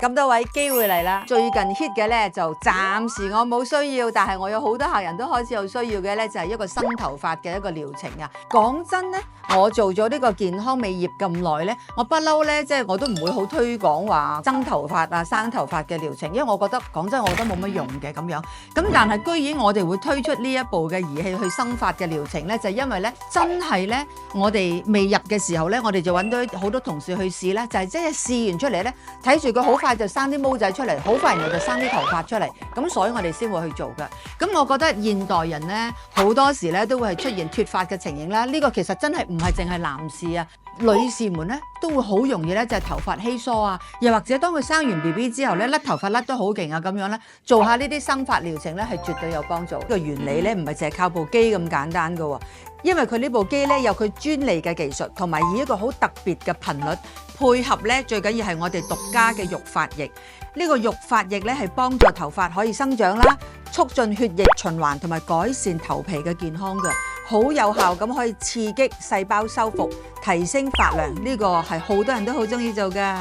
咁多位機會嚟啦！最近 hit 嘅咧就暫時我冇需要，但係我有好多客人都開始有需要嘅咧，就係一個生頭髮嘅一個療程啊！講真咧，我做咗呢個健康美業咁耐咧，我不嬲咧，即係我都唔會好推廣話增頭髮啊、生頭髮嘅療程，因為我覺得講真，我覺得冇乜用嘅咁樣。咁但係居然我哋會推出呢一部嘅儀器去生髮嘅療程咧，就係因為咧真係咧，我哋未入嘅時候咧，我哋就揾到好多同事去試咧，就係即係試完出嚟咧，睇住佢好快就生啲毛仔出嚟，好快然後就生啲頭髮出嚟，咁所以我哋先會去做嘅。咁我覺得現代人咧好多時咧都會係出現脫髮嘅情形啦，呢個其實真係唔係淨係男士啊，女士們咧都會好容易咧就係頭髮稀疏啊，又或者當佢生完 BB 之後咧甩頭髮甩得好勁啊咁樣咧，做下呢啲生髮療程咧係絕對有幫助。呢個原理咧唔係淨係靠部機咁簡單噶喎，因為佢呢部機咧有佢專利嘅技術，同埋以一個好特別嘅頻率配合咧，最緊要係我哋獨家嘅育髮液。呢個育髮液咧係幫助頭髮可以生長啦，促進血液循環同埋改善頭皮嘅健康嘅，好有效咁可以刺激細胞修復，提升髮量。呢個係好多人都好中意做㗎。